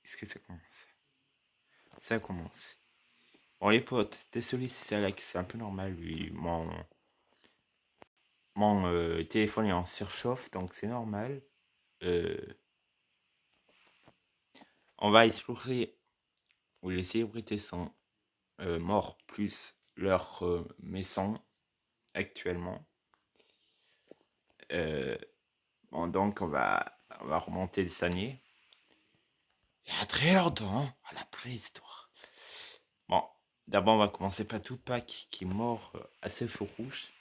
Est-ce que ça commence? Ça commence. Bon les potes, désolé si ça lag, c'est un peu normal, lui. Mon téléphone est en surchauffe, donc c'est normal. Euh, on va explorer où les célébrités sont morts plus leur maison actuellement. Euh, bon, donc on va remonter des années. Il y a très longtemps, à la préhistoire. Bon, d'abord on va commencer par Tupac qui est mort à ce feu rouge.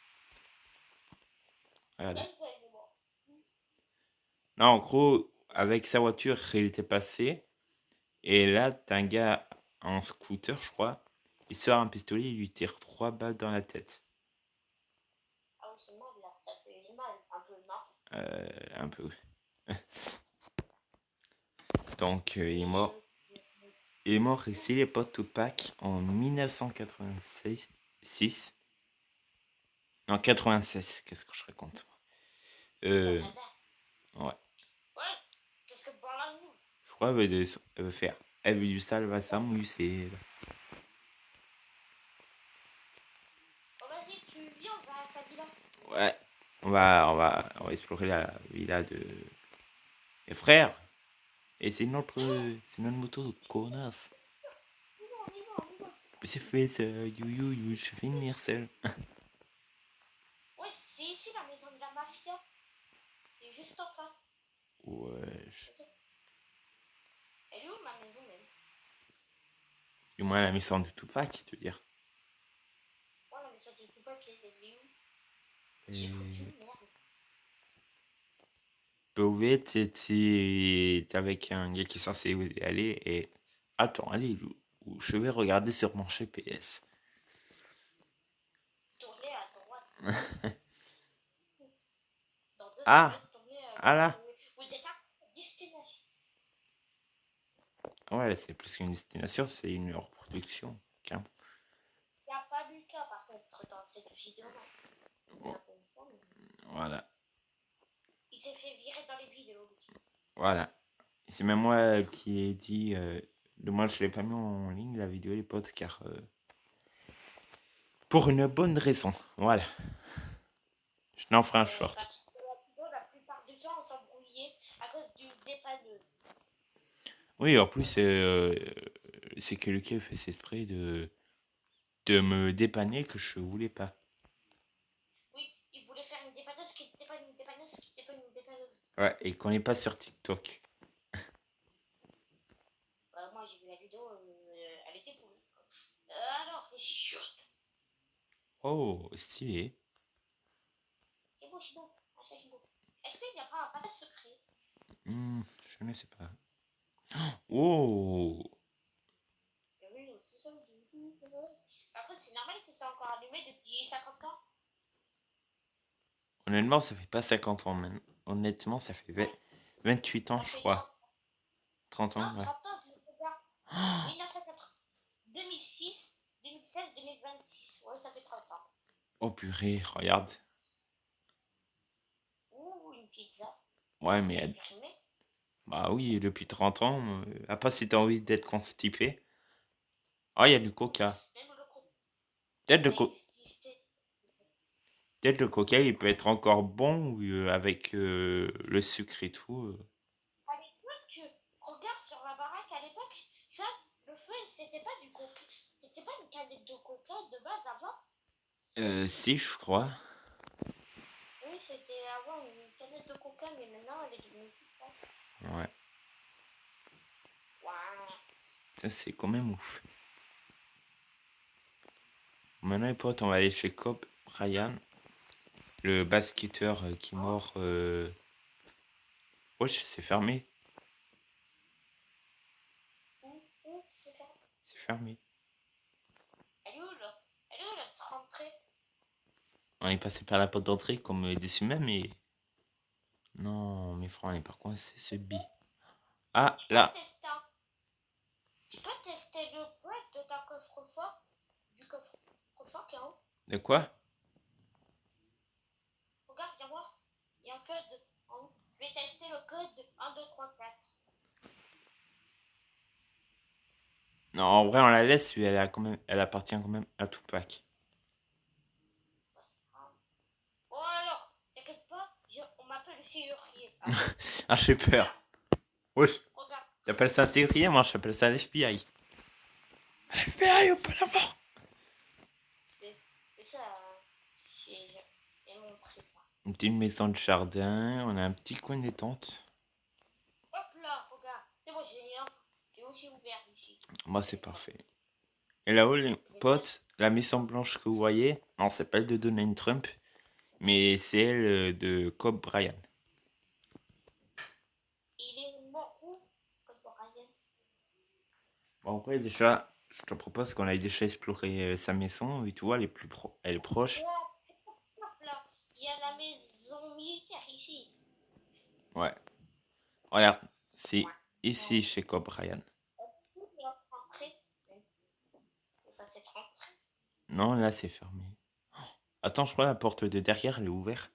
Voilà. Non, en gros, avec sa voiture, il était passé. Et là, t'as un gars en scooter, je crois. Il sort un pistolet, il lui tire 3 balles dans la tête. Un peu. Donc, il est mort. Il est mort ici, les potes Tupac, en 1986. Non, 96, qu'est-ce que je raconte? Ouais. Je crois qu'elle veut faire. Elle veut du salvasam, oui, c'est. Ouais. On va explorer la villa de mes frères. Et c'est notre moto de connasse. C'est fait ça, je vais finir seul. Ouais, c'est ici la maison de la mafia. C'est juste en face. Ouais. Elle est où ma maison même? Du moins la maison de Tupac, tu veux dire. Ouais, la maison de Tupac, elle est où? Et... J'ai foutu une merde. POV, t'es avec un gars qui est censé y aller et. Attends, allez, je vais regarder sur mon GPS. Tournez à droite. Dans 2 Ah! secondes, tournez à Ah là! droite. Vous êtes à destination. Ouais, c'est plus qu'une destination, c'est une reproduction. Il n'y a pas Lucas par contre dans cette vidéo-là. Bon, voilà. Il s'est fait virer dans les vidéos. Voilà. C'est même moi qui ai dit. Moi, je l'ai pas mis en ligne la vidéo, les potes, car. Pour une bonne raison. Voilà. Je n'en ferai un short. Parce que la plupart du temps, on s'embrouillait à cause du dépanneuse. Oui, en plus, c'est que Lucas fait exprès de me dépanner que je voulais pas. Oui, il voulait faire une dépanneuse qui dépanne une dépanneuse qui dépanne une dépanneuse. Ouais, et qu'on n'est pas sur TikTok. Moi, j'ai vu la vidéo, elle était pourrie. Alors, t'es chiottes. Oh, stylé. C'est beau, c'est beau. Ah, ça, c'est beau. Est-ce qu'il n'y a pas un passage secret? Je ne sais pas. Oh! Oui, c'est ça. Après, c'est normal que c'est encore allumé depuis 50 ans. Honnêtement, ça fait pas 50 ans, même. Honnêtement, ça fait 28 ans, je crois. 30 ans, non, ouais. 30 ans, regarde. 1980, 2006, 2016, 2026. Ouais, ça fait 30 ans. Oh purée, regarde. Ouh, une pizza. Ouais, mais. Bah oui, depuis 30 ans. À part si t'as envie d'être constipé. Oh, il y a du coca. Même le coca. Peut-être le coca, il peut être encore bon avec le sucre et tout. À l'époque, regarde sur la baraque à l'époque, ça, le feu, c'était pas du coca. C'était pas une canette de coca de base avant. Si, je crois. Oui, c'était avant une canette de coca, mais maintenant elle est devenue pizza. Ouais. Waouh. Ça, c'est quand même ouf. Maintenant, les potes, on va aller chez Kobe Bryant, le basketteur qui est mort. Wesh, c'est fermé. C'est fermé. C'est fermé. Elle est où là? Elle est où la rentrée? On est passé par la porte d'entrée comme dessus même, mais. Non, mes frères, on n'est pas coincé, ce bi. Ah, là. Tu peux tester le code de ton coffre-fort? Du coffre-fort qui est en haut? De quoi? Regarde, viens voir. Il y a un code en haut. Je vais tester le code 1, 2, 3, 4. Non, en vrai, on la laisse, elle, elle appartient quand même à Tupac. Hein. Oh alors, t'inquiète pas, on m'appelle le serrurier. Alors, Ah, j'ai peur. regarde, Wesh, regarde. t'appelles ça serrurier, moi j'appelle ça l'FBI. FBI, on peut l'avoir. C'est ça, j'ai montré ça. Une petite maison de jardin, on a un petit coin détente. Hop là, regarde. C'est bon, j'ai aussi ouvert ici. Moi, c'est Cette fois. parfait. Et là-haut, les Les places. potes, la maison blanche que vous voyez, non, c'est pas elle de Donald Trump, mais c'est elle de Kobe Bryant. Il est mort où? Comme Ryan. Bon, après, déjà, je te propose qu'on aille déjà explorer sa maison, et tu vois, elle est proche. Ouais, hop là. Il y a la maison militaire ici. Ouais. Regarde, c'est Ouais. ici chez Kobe Bryant. On peut rentrer. C'est pas cette rentrée. Non, là, c'est fermé. Attends, je crois la porte de derrière, elle est ouverte.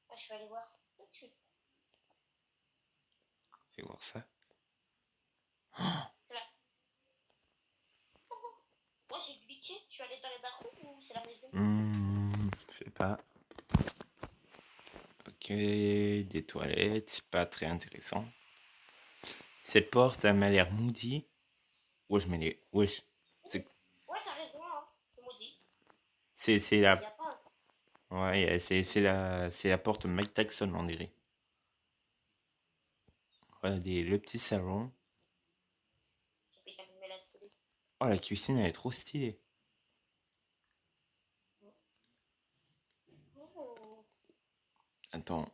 Ah, je vais aller voir tout de suite. Fais voir ça. C'est là. Moi, j'ai glitché. Je suis allé dans les bathrooms ou c'est la maison? Je sais pas. Ok, des toilettes, c'est pas très intéressant. Cette porte, elle m'a l'air moody. Wesh, mais les... Wesh. C'est Ouais, t'as raison, hein. C'est maudit. c'est Il la... y a pas un. Ouais, c'est la porte Mike Tyson, on dirait. Regardez, le petit salon. J'ai fait allumer la télé. Oh, la cuisine, elle est trop stylée. Oh. Attends,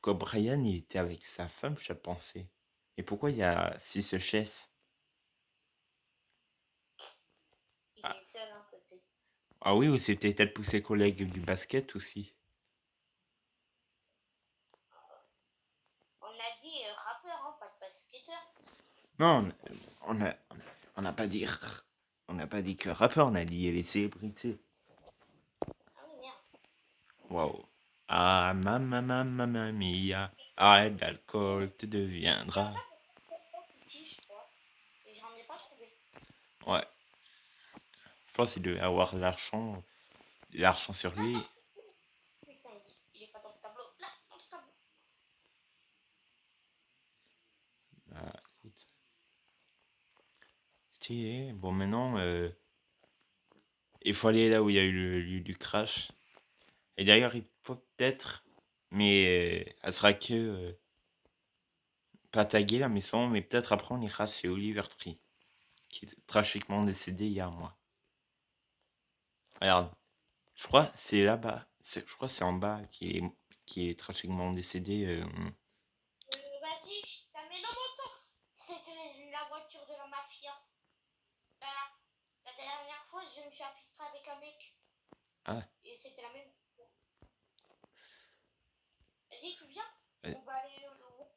quand Brian, il était avec sa femme, je pensais. Et pourquoi il y a six chaises? Il Ah, est seul à côté. ah oui, ou c'est peut-être pour ses collègues du basket aussi. On a dit rappeur, hein, pas de basketteur. Non, on a, on n'a pas dit, on n'a pas dit que rappeur, on a dit les célébrités. Ah oui, merde. Waouh. Ah, mamma mia, arrête d'alcool, tu Il n'y a deviendras. pas de petit, je crois. Et j'en ai pas trouvé. Ouais, je pense qu'il devait avoir l'argent sur Là, lui. t'as trouvé. Putain, il est pas dans le tableau. Là, dans le tableau. Ah, écoute, stylé. Bon, maintenant, il faut aller là où il y a eu le lieu du crash. Et d'ailleurs, il faut peut-être, mais elle sera que pas taguée la maison, mais peut-être après on ira chez Oliver Tree, qui est tragiquement décédé il y a un mois. Regarde, je crois que c'est là-bas, je crois que c'est en bas qui est tragiquement décédé. Vas-y, je t'amène en moto. C'était la voiture de la mafia. La, la dernière fois, je me suis infiltré avec un mec. Ah, Et c'était la même. Vas-y, tu viens? euh, On va aller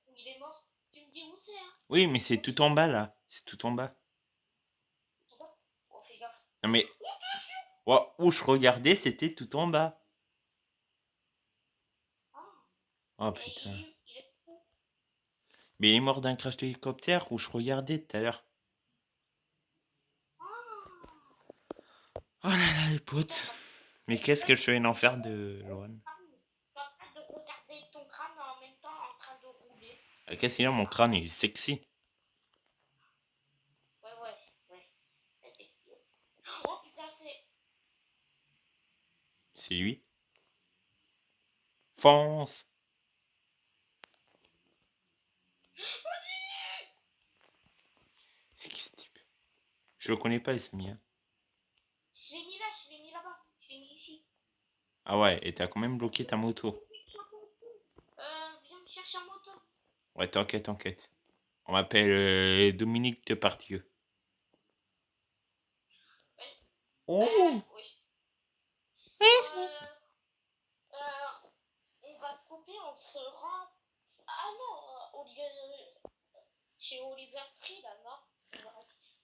où il est mort. Tu me dis où c'est, hein? oui, mais c'est Moi, tout en bas là, c'est tout en bas. Oh, fais gaffe. Non mais, ouais, où je regardais, c'était tout en bas. Ah, Oh et putain. il est où? Mais il est mort d'un crash d'hélicoptère où je regardais tout à l'heure. Ah, Oh là là, les putain, potes. Mais qu'est-ce que je fais en enfer de Loan? tu es en train de regarder ton crâne en même temps en train de rouler. Qu'est-ce qu'il y a, mon crâne, il est sexy. Ouais, ouais, ouais. Oh putain, c'est. C'est lui. Fonce. C'est qui ce type? Je le connais pas, les Samy, hein. Je l'ai mis là, je l'ai mis là-bas, je l'ai mis ici. Ah ouais, et t'as quand même bloqué ta moto. Viens me chercher en moto. Ouais, t'enquête, t'enquête. On m'appelle Dominique Depardieu. Ouais, Oh! oui. Euh, euh, on va couper, on se rend. Ah non, au lieu de. Chez Oliver Tree là, non?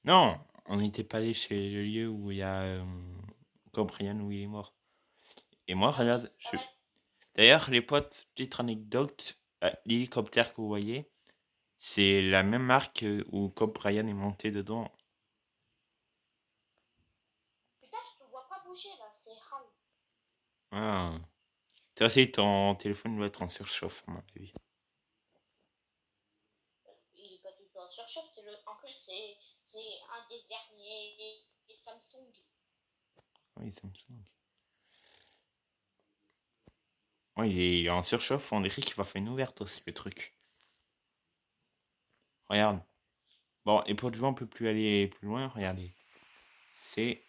Non, on n'était pas allé chez le lieu où il y a Cobrian où il est mort. Et moi, Ah oui, regarde, D'ailleurs, les potes, petite anecdote, l'hélicoptère que vous voyez, C'est la même marque où Kobe Bryant est monté dedans. Putain, je te vois pas bouger là, c'est Ham. Ah. Toi aussi, ton téléphone doit être en surchauffe, à mon avis. Il est pas tout le temps sur Shop, en plus c'est un des derniers Samsung. Oui, Samsung. Oui, il est en surchauffe, on dirait qu'il va faire une overdose, le truc. Regarde. Bon, et pour de jouer, on peut plus aller plus loin, regardez. C'est...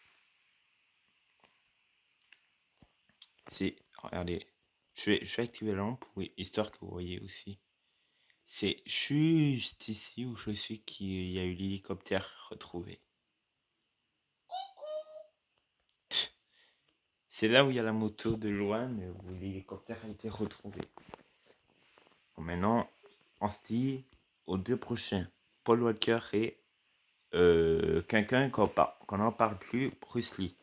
Regardez. Je vais activer la lampe, oui, histoire que vous voyez aussi. C'est juste ici où je suis qu'il y a eu l'hélicoptère retrouvé. C'est là où il y a la moto de Loane, où l'hélicoptère a été retrouvé. Bon, maintenant, on se dit aux deux prochains. Paul Walker et quelqu'un qu'on n'en parle plus, Bruce Lee.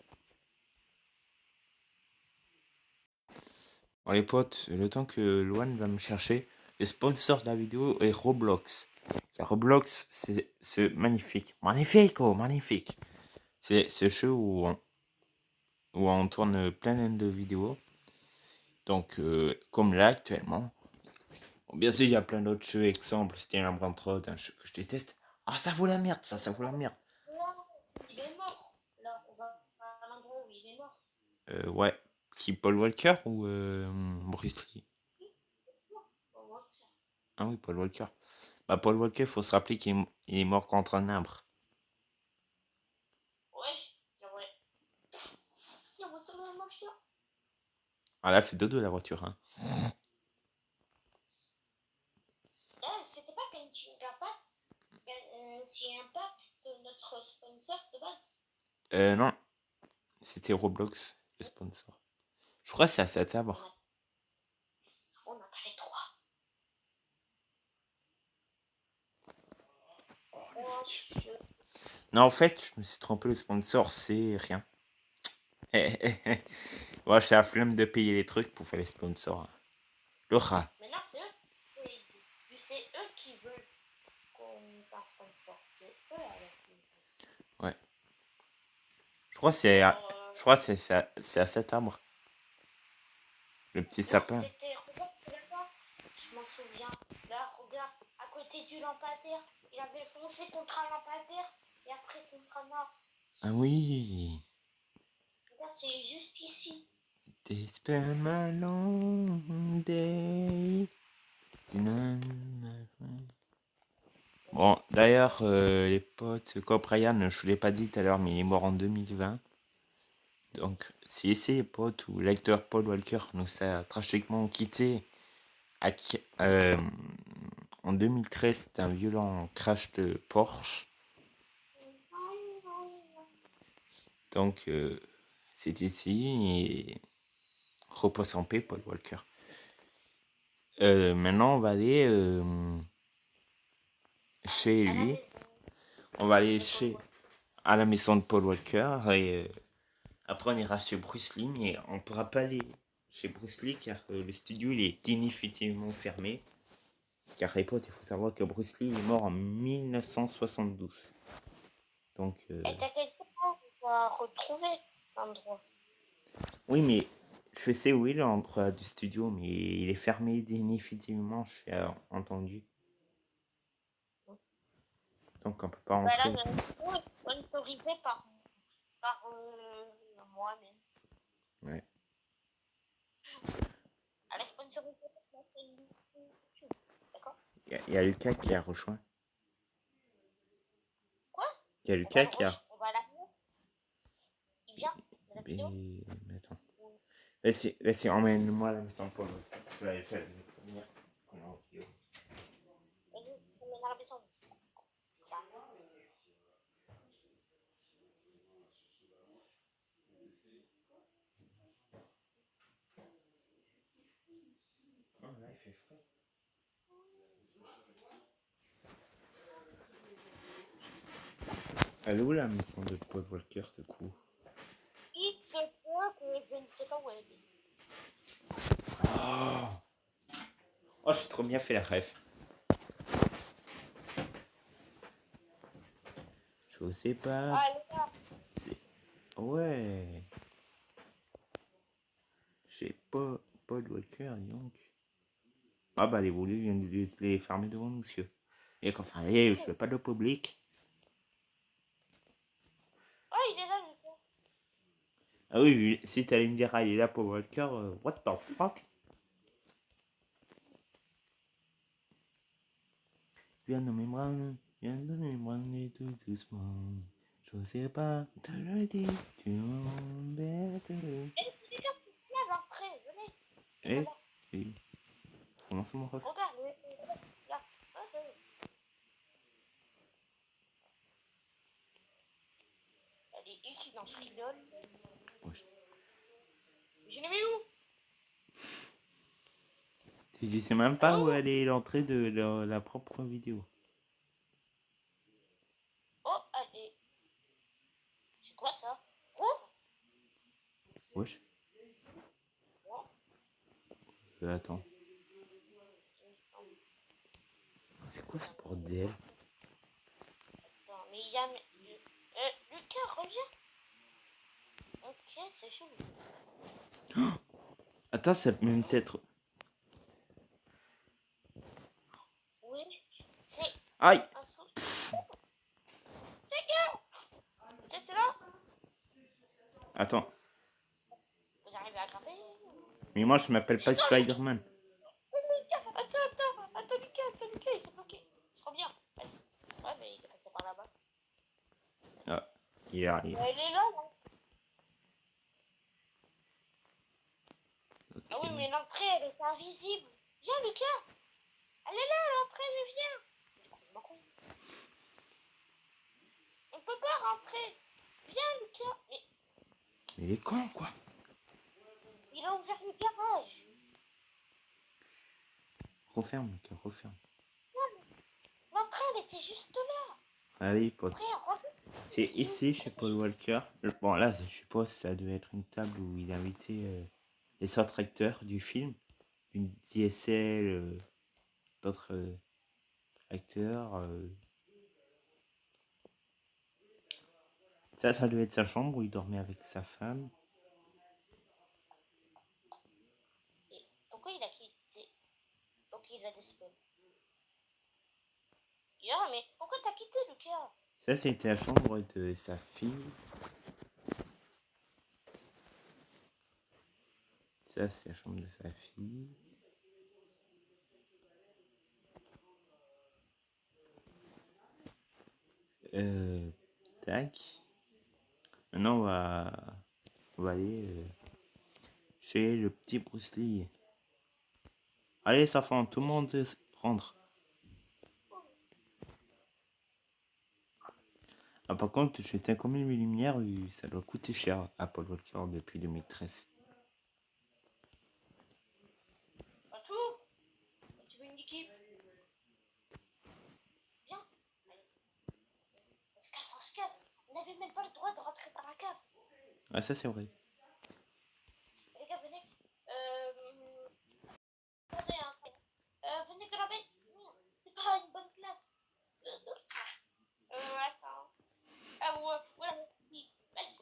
Bon, les potes, le temps que Loane va me chercher, le sponsor de la vidéo est Roblox. Roblox, c'est magnifique. Magnifique, oh, magnifique. C'est ce jeu où on tourne plein de vidéos. Donc, comme là actuellement. Bon, bien sûr, il y a plein d'autres jeux, exemple, Steel Brand Road, un jeu que je déteste. Ah, ça vaut la merde, ça vaut la merde. Il est mort, là, dans un endroit où il est mort. Ouais. Qui, Paul Walker ou Bruce Lee? Ah oui, Paul Walker. Bah, Paul Walker, faut se rappeler il est mort contre un arbre. Ouais, c'est vrai. La voiture de la mafia. Ah là, fait dodo la voiture, hein. C'était pas Genshin Impact, c'est Impact de notre sponsor de base. Non, c'était Roblox, le sponsor. Je crois que c'est à cet arbre. On n'a pas les trois. Oh, Non, en fait, je me suis trompé, le sponsor, c'est rien. Ouais, j'ai la flemme de payer les trucs pour faire les sponsors. Le rat. Maintenant, c'est eux qui veulent qu'on fasse sponsor. C'est eux alors. Ouais. Je crois que c'est à cet arbre. Le petit Non, sapin. c'était. Regarde là-bas. Je m'en souviens. Là, regarde. À côté du lampadaire. Il avait foncé contre un lampadaire et après contre un arbre. Ah oui. Regarde, c'est juste ici. T'espères ma long day. Bon, d'ailleurs, les potes, Cobb Ryan, je vous l'ai pas dit tout à l'heure, mais il est mort en 2020. Donc, si les potes ou l'acteur Paul Walker nous a tragiquement quitté en 2013, c'était un violent crash de Porsche. Donc, c'est ici et repose en paix, Paul Walker. Maintenant, on va aller chez lui. On va aller à la maison de Paul Walker et après on ira chez Bruce Lee, mais on ne pourra pas aller chez Bruce Lee car le studio il est définitivement fermé. Car les potes, il faut savoir que Bruce Lee est mort en 1972. Donc. Et t'inquiète pas, on va retrouver l'endroit. Oui, mais je sais où est l'endroit du studio, mais il est fermé définitivement, j'ai entendu. Donc on peut pas Bah là, entrer. on est autorisé par moi-même. Ouais. À la sponsorisation de la chaîne YouTube. D'accord? Il y a Lucas qui a rejoint. Quoi? Il y a Lucas qui a. On va la Il vient de la vidéo? Mais attends. Vas-y, emmène-moi à la maison de Paul. Je vais le venir. Vas-y, on est dans la maison. Oh, là, il fait frais. Elle est où la maison de Paul Walker, du coup? Il se peut que je ne sais pas où elle est. Oh, j'ai trop bien fait la ref. Je sais pas. Ah, les gars. C'est... Ouais. Je sais pas. Paul Walker, dis donc. Ah bah les volets viennent de les fermer devant nous, monsieur. Et comme ça, allez, je fais pas de public. Ah, il est là, le gars. Ah oui, oui, si t'allais me dire, ah, il est là Paul Walker, what the fuck? Viens dans mes bras, viens dans mes bras, et tout doucement. Je sais pas, te le dis, tu m'embêtes. Les gars, là, l'entrée, venez. Eh, Voilà. eh, comment ça mon ref? Regarde, là. Ah, elle est ici dans ce frigo. Wesh. Je l'ai mis où? Tu sais même pas où elle est l'entrée de la propre vidéo. Oh, allez. C'est quoi ça? Ouvre. Wesh. Attends. C'est quoi ce bordel? Attends, mais il y a... Lucas, reviens. Ok, c'est chaud. Attends, ça peut même être... Oui, c'est Aïe! un sous... Les gars, c'était là. Attends. Vous arrivez à attraper? Mais moi, je m'appelle pas Spider-Man. Attends, Lucas, il s'est bloqué. Je reviens. Ouais, mais il est passé par là-bas. Ah, il arrive. Elle est là, non? Okay. Ah oui, mais l'entrée, elle est invisible. Viens, Lucas. Elle est là, l'entrée, mais viens. On peut pas rentrer. Viens, Lucas. Mais Mais il est con, quoi. il a ouvert le garage. Referme, Lucas, referme. L'entrée, elle était juste là. Allez, pote. Frère, reviens. C'est ici, chez Paul Walker. Bon, là, je suppose que ça devait être une table où il invitait les autres acteurs du film. Une DSL, d'autres acteurs. Ça devait être sa chambre où il dormait avec sa femme. Et pourquoi il a quitté? Ok, il a des spells. Yeah, mais pourquoi t'as quitté, Lucas? Ça, c'était la chambre de sa fille. Ça, c'est la chambre de sa fille. Tac. Maintenant, on va aller chez le petit Bruce Lee. Allez, ça fait tout le monde rentre. Ah, par contre, je t'ai comme une lumière, ça doit coûter cher à Paul Walker depuis 2013. Pas tout. Tu veux une équipe? Viens. Allez. On se casse. On n'avait même pas le droit de rentrer dans la cave. Ah, ça, c'est vrai. Les gars, venez. Attendez, hein. Venez de la baie. C'est pas une bonne place. Attends. Ah ouais.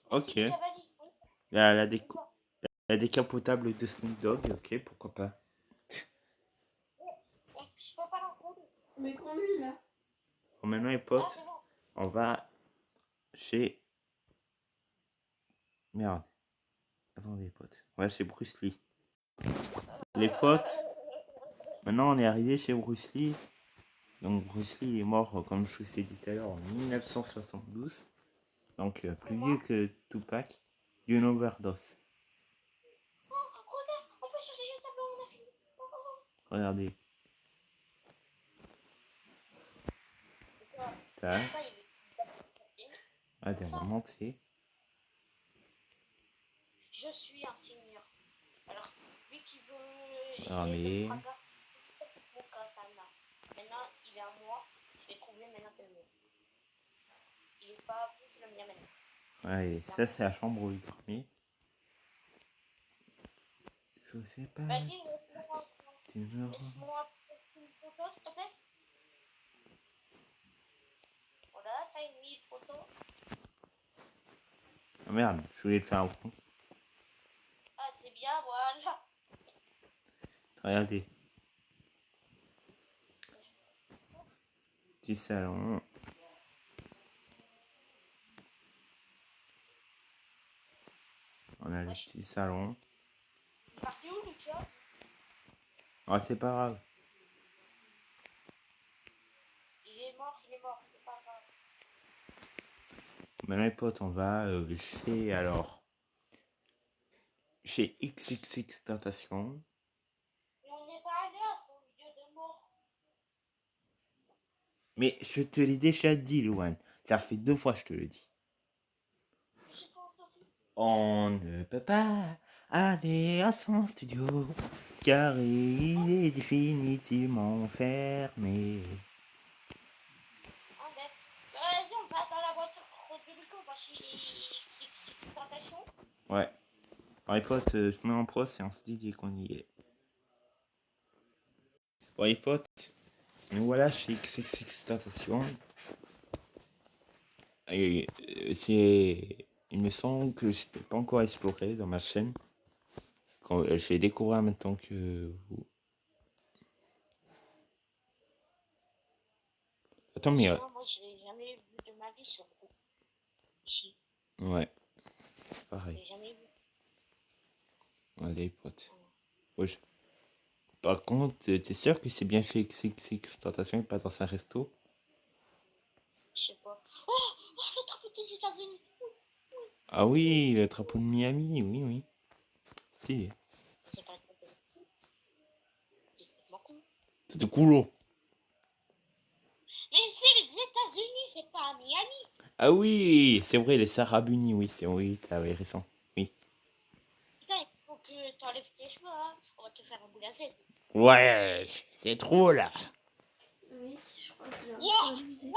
Ok. Lucas, vas-y. La décapotable de Snoop Dogg, ok, pourquoi pas. Je peux pas l'enrouler. Mais conduis là. Bon, maintenant, les Ah, potes, c'est bon. on va chez... Merde. Attendez, les potes. On va chez Bruce Lee. Les potes, maintenant, on est arrivé chez Bruce Lee. Donc, Bruce Lee est mort, comme je vous ai dit tout à l'heure, en 1972. Donc, plus vieux que Tupac, d'une overdose. Regarde, on peut chercher le tableau, on a fini. Regardez. C'est quoi? Tac. Ça, il est... Ah, t'as monté. Je suis un seigneur. Alors, lui qui veut Ah, essayer de mais... frapper mon katana. Maintenant, il est à moi. Je l'ai trouvé, maintenant c'est le mien. Il est pas à vous, c'est le mien maintenant. Ouais, ça, c'est la chambre où il dormait. Je sais pas. Vas-y, Tu me rends... laisse-moi une photo, s'il te plaît. Voilà, ça une photo. Ah merde, je voulais le faire un coup. Ah, c'est bien, voilà. Regardez. Petit salon. On a le Wesh. petit salon. Il est parti où, Lucas? Ah, c'est pas grave. Il est mort, c'est pas grave. Maintenant, les potes, on va chez XXX Tentation. Mais on n'est pas allé à son lieu de mort. Mais je te l'ai déjà dit, Louane. Ça fait 2 fois que je te le dis. J'ai pas entendu. On ne peut pas aller à son studio car il est définitivement fermé. Ah, mais. Vas-y, on va dans la voiture de Lucas, on va chez Six Tentation. Ouais. Bon, les potes, je mets en pros et on se dit dès qu'on y est. Bon, les potes, nous voilà chez XXX Tentation. Et il me semble que je n'ai pas encore exploré dans ma chaîne. Je vais découvrir en même temps que vous. Attends, mais Moi, je l'ai jamais vu de ma vie sur vous. Ici, ouais, je pareil. l'ai jamais vu. Ouais, les potes. Ouais, par contre, t'es sûr que c'est bien chez XXX Tentation et pas dans un resto? Je sais pas. Oh, le drapeau des États-Unis. Ah oui, le drapeau de Miami, oui, oui. Stylé. C'est pas le drapeau. C'est complètement con. C'était cool. Mais c'est les États-Unis, c'est pas à Miami. Ah oui, c'est vrai, les Sarabuni, oui, oui, t'avais raison. Oui. Putain, il faut que t'enlèves tes cheveux, hein. On va te faire un boule à Z. Ouais, c'est trop là. Oui, je crois que j'ai un peu Wow, abusé.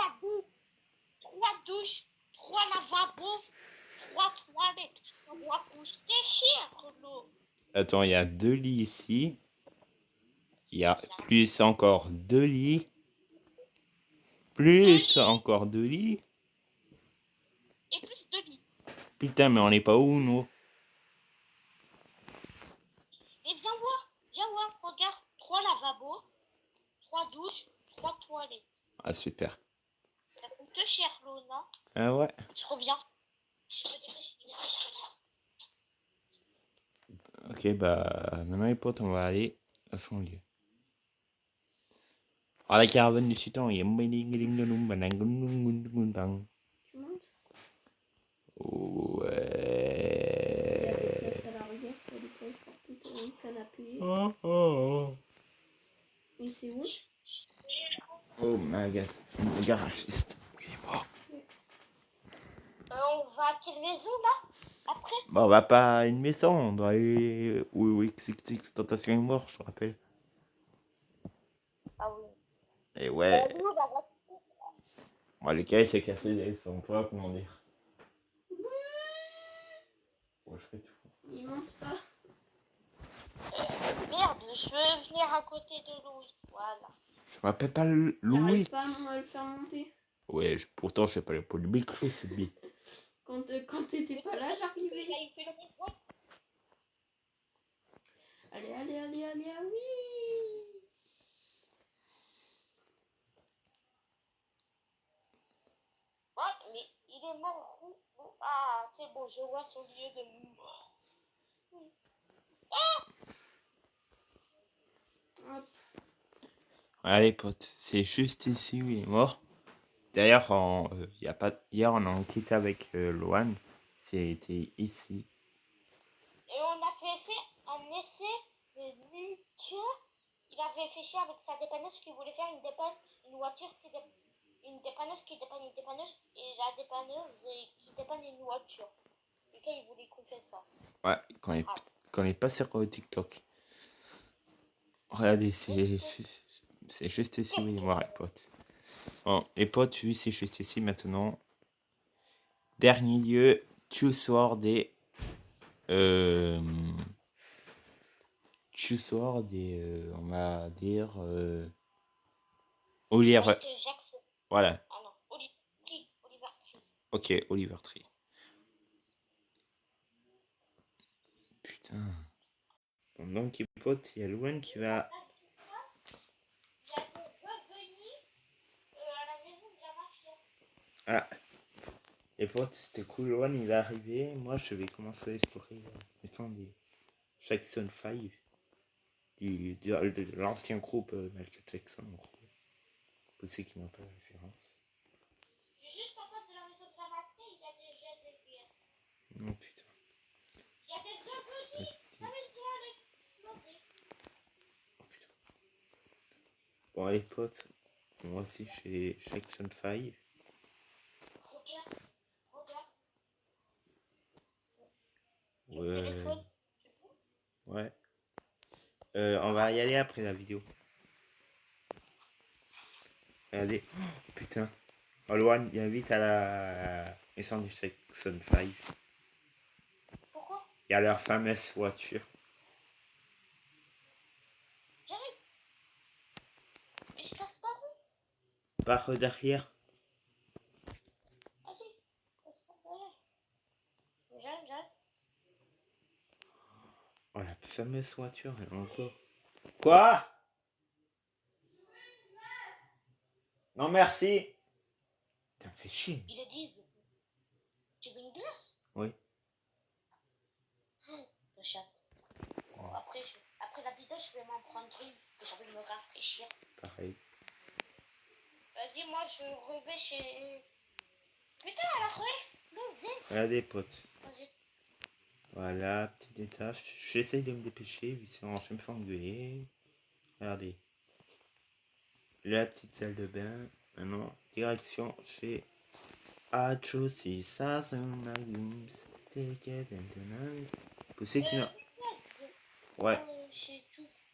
3 douches, 3 lavabos, 3 toilettes. On doit coûter cher, l'eau. Attends, il y a 2 lits ici. Il y a Ça, plus encore 2 lits. 2 Plus lits encore 2 lits. et plus 2 lits. Putain, mais on est pas où, nous? Et viens voir, regarde. 3 lavabos, 3 douches, 3 toilettes. Ah, super. Ça coûte cher, l'eau, non? Ah ouais. Je reviens. Je me dépêche. Ok, bah, maintenant les potes, on va aller à son lieu. Ah, la caravane du sultan, il y a Tu montes? Il y a des Ouais. places à l'arrière, il y a des places partout, t'as un canapé. Oh, oh, Mais c'est où? oh. Oh, Magas, le garagiste. Il est mort. On va à quelle maison, là? Après? Bah, on va pas à une maison, on doit aller où XXX Tentation est mort, je te rappelle. Ah oui. Et ouais. Nous, la voiture. Moi, le cas, il s'est cassé son toit, comment dire. Ouais, je fais tout. Il monte pas. Merde, je veux venir à côté de Louis. Voilà. Je m'appelle pas T'arrives Louis. pas à le faire monter. Ouais, pourtant, je sais pas le polémique, je sais bien. Quand t'étais pas là, j'arrivais. Il fait le même point. Allez, allez, allez, allez, ah oui! Ouais, mais il est mort où? Ah, c'est bon, je vois son lieu de mort. Hop. Allez, potes, c'est juste ici où il est mort. D'ailleurs, y a pas... hier, on a enquêté avec Loan. C'était ici. Et on a fait un essai de Lucas. Il avait fait chier avec sa dépanneuse qui voulait faire une voiture qui une dépanneuse qui dépanne une dépanneuse et la dépanneuse qui dépanne une voiture. Lucas, il voulait qu'on fasse ça. Ouais, quand il est passé sur TikTok. Regardez, c'est juste ici où il est mort, les potes. Bon, les potes, oui, c'est juste ici maintenant. Dernier lieu, Tuesword et... Tuesword et... on va dire... Oliver... Jackson. Voilà. Ah non, Oliver Ok, Oliver Tree. Putain. Bon, donc, les potes, il y a Louane qui va... Il y a des ovnis à la maison de la mafia. Ah, les potes, c'était cool. Louane, il va arriver. Moi, je vais commencer à explorer les stands des Jackson 5. De l'ancien groupe Michael Jackson, en gros. Pour ceux qui n'ont pas la référence. Juste en face de la maison de la mafia, il y a déjà des bières. Oh putain. Il y a des ovnis. La maison elle est explosée. Oh putain. Bon, les potes, moi aussi, chez Jackson 5. Regarde, regarde. Ouais. Téléphone. Ouais. On va y aller après la vidéo. Regardez. Oh, putain. Louane, il invite à la maison des Jackson 5. Pourquoi? Il y a leur fameuse voiture. J'arrive. Mais je passe par où? Par derrière. Vas-y. Passe par derrière. J'arrive, j'arrive. Oh, la fameuse voiture, elle est encore. Quoi? Non, merci. Putain, fais chier. Il a dit, tu veux une glace? Oui. Le chat. Bon, après la vidéo, je vais m'en prendre une. Parce que j'ai envie de me rafraîchir. Pareil. Vas-y, moi, je revais chez... Putain, à la Rex, vas-y. Regardez, potes. Vas-y. Voilà, petite détache. J'essaye de me dépêcher, vu sinon je me fais engueuler. Regardez. La petite salle de bain. Maintenant, direction chez Achosi Sazonagums. Take it and tonight. Pour ceux qui n'ont. Yes. Ouais. Chez Juice.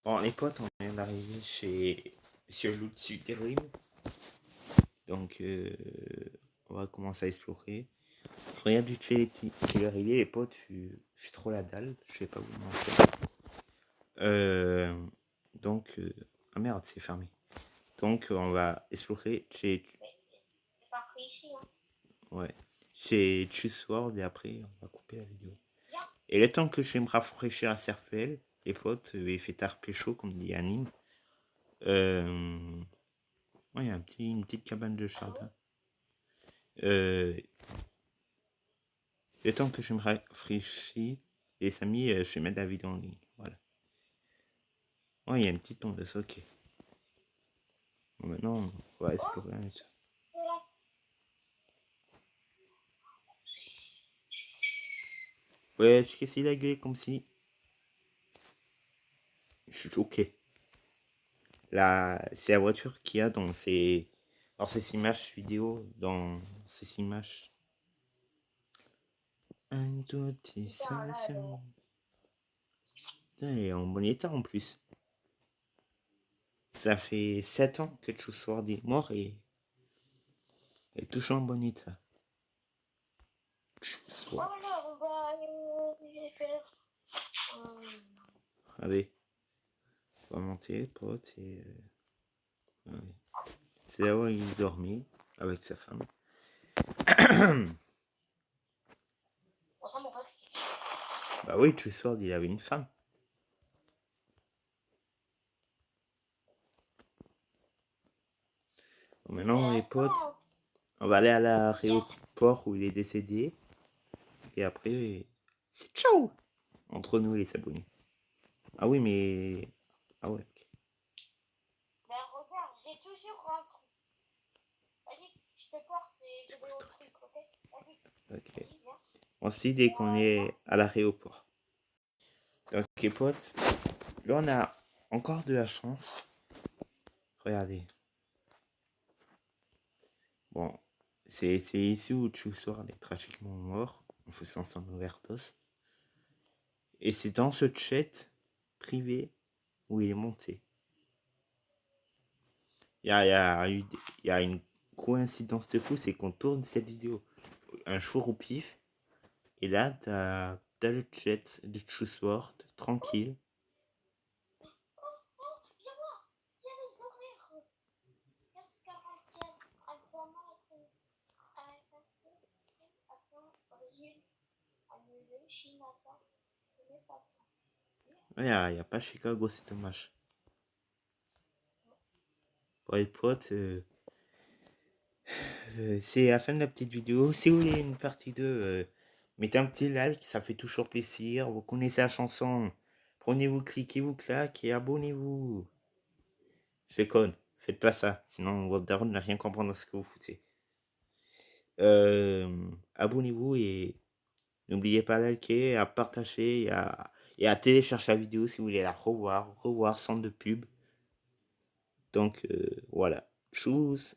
Bon, les potes, on vient d'arriver chez Monsieur Lutsu Terim. Donc, on va commencer à explorer. Je regarde vite fait les petits. Quelle heure il est, les potes. Je suis trop la dalle. Je vais pas vous mentir. Donc, ah merde, c'est fermé. Donc, on va explorer chez. C'est pas pris ici, hein. Ouais. Chez Choose World et après, on va couper la vidéo. Viens. Et le temps que je vais me rafraîchir à Cerfel, les potes, il fait tard pécho, comme dit Anime. Ouais, il y a une petite cabane de jardin. Le temps que je me rafraîchis, les amis, je vais mettre la vidéo en ligne. Voilà. Ouais, il y a une petite tondeuse, ok. Bon, maintenant, on va explorer avec ça. Voilà. Ouais, je qu'est-ce qu'il a gueulé comme si. Je suis choqué. C'est la voiture qu'il y a dans ces images vidéo, dans ces images. Un petit sensation. Putain, elle est en bon état en plus. Ça fait 7 ans que Juice WRLD est mort et elle est toujours en bon état. Juice WRLD. Voilà, on va faire... Allez, on va monter, pote, et... allez. C'est là où il dormait avec sa femme. Bonsoir, mon pote. Bah oui, Juice WRLD, il avait une femme. Bon, maintenant, les potes, on va aller à l'aéroport où il est décédé. Et après, c'est ciao entre nous les abonnés. Ah oui, mais... Ah ouais, ok. Mais regarde, j'ai toujours un truc. Vas-y, je te porte et je vais au truc, ok? Vas-y. Ok. Vas-y, viens. On se dit dès qu'on est à l'aéroport. Ok, potes. Là, on a encore de la chance. Regardez. Bon, c'est ici où Juice WRLD est tragiquement mort en faisant son overdose. Et c'est dans ce chat privé où il est monté. Il y a une coïncidence de fou, c'est qu'on tourne cette vidéo un jour au pif. Et là, t'as le chat de Juice WRLD, tranquille. Oh, viens voir. Il y a les horaires. 15h44. cuisine. Amusée, Chinata. Mais ça. Il n'y a pas Chicago, c'est dommage. Pour les potes, c'est la fin de la petite vidéo. Si vous voulez une partie 2, mettez un petit like, ça fait toujours plaisir. Vous connaissez la chanson. Prenez-vous, cliquez, vous claque et abonnez-vous. C'est con, faites pas ça, sinon votre daron n'a rien comprendre à ce que vous foutez. Abonnez-vous et n'oubliez pas de liker, à partager et à télécharger la vidéo si vous voulez la revoir sans de pub. Donc voilà, tchuss.